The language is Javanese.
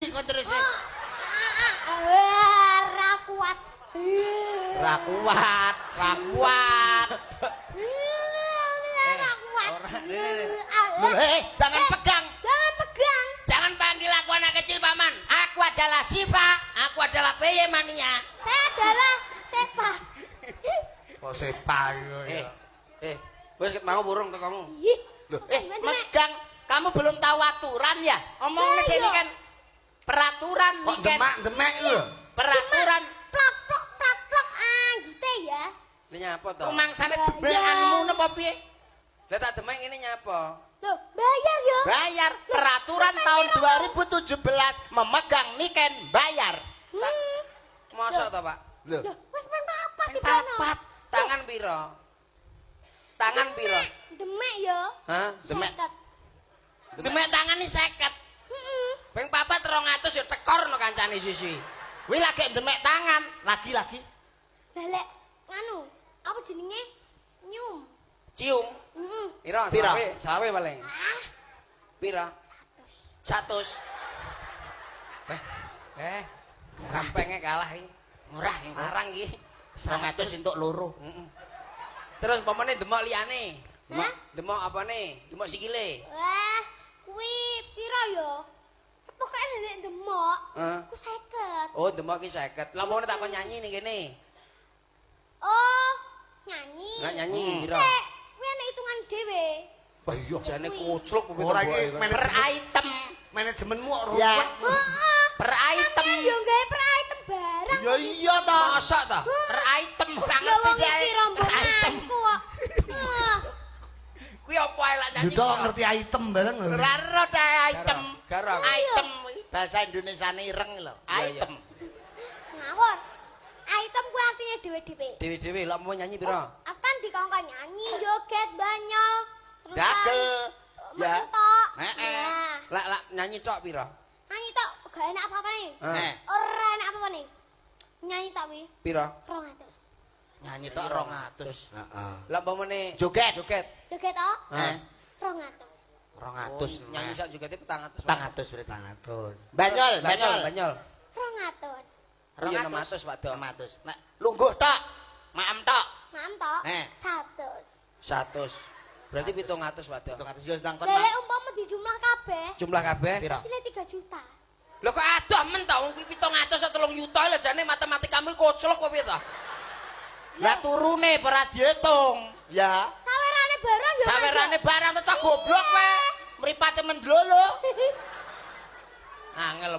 Kok terus ra kuat. ra kuat, ra kuat. Ra kuat. Jangan pegang. Jangan pegang. Jangan panggil aku anak kecil, Paman. Aku adalah Siva. Aku adalah PY Mania. Saya adalah Sepa. Kok Siva ya. Wes mau burung tuh kamu. Ih, Loh, Menek. megang. Kamu belum tahu aturan ya? Omongnya Iya. ini kan peraturan Kok nih kan. demek lho. Peraturan Plok plok plok plok gitu ya. Ini nyapa toh? rumangsane Bayar. demekanmu napa piye? Lah tak demeng ini nyapa? Loh, bayar ya. Bayar peraturan tahun 2017 memegang niken bayar. Mosok toh, Pak? Lho. Loh, wis ping papat di Papat. Tangan piro? Tangan piro? Demek ya. Hah? Demek. Seket. Demek tangan ini 50. Heeh. Ping papat 200 ya tekor no kancane sisi. Kuwi lagi demek tangan, lagi-lagi. Lah lek nganu, apa jenenge? Nyum. Cium. Heeh. Piro? Piro? Sawe paling. Ah, Piro? 100. Kampenge kalah iki. Murah Arang iki. 100 entuk loro. Heeh. Terus pamane demok liyane. Hah? Demok apane? Demok sikile. Wah, kuwi piro ya? Pokoke nek demok, Heeh. ku 50. Oh, demok ki 50. Lah mau tak kon nyanyi ning kene. Oh, nyanyi. Lah nyanyi piro? Sek, kuwi ana hitungan dhewe. Wah iya. Jane kucluk apa Ora iki Per item. manajemenmu kok Ya. ruwet. Heeh. Per item. Yo gawe per item barang. Ya iya toh. Mosok ta? Per item Lah sangat wong tidak. iki rombongan kok. Heeh. Kuwi apa ae lak nyanyi? Yuda kok ngerti item bareng lho. Raro ta item. Garang. Item bahasa Indonesiane ireng lho. Iya, iya. Item. Ngawur. Item kuwi artinya dhewe-dhewe. Dewi-dewi lak mau nyanyi piro? Akan dikongkon nyanyi, joget, banyol, terus Dagel. Ya. mentok. Heeh. Nah, Lak nyanyi tok piro? nyanyi tok gak enak apa-apa nih. Nek Ora enak apa-apa nih. Nyanyi tok wi, Piro? 200. nyanyi tok 200. Heeh. Lak pamane Joget. joget. Joget tok Heeh. 200. 200. Nyanyi sak jogete 400. 400 berarti. 100. Banyol, banyol. Banyol. 200. Oh, iya, 600, Pak Dok. 600. Nek lungguh tok. Maem tok. Mam tok Eh. 100. 100. Berarti 700, Pak Dok. 700 yo nang kon. Lele umpama dijumlah kabeh, Jumlah kabeh. Piro? hasilnya 3 juta. Lho kok adoh men ta wong 700 atau 3 juta lho jane matematikamu koclok apa piye ta? Lah turune ora diitung. Ya. Sawerane barang ya. Sawerane barang tetep goblok kowe. Mripate mendlolo. Angel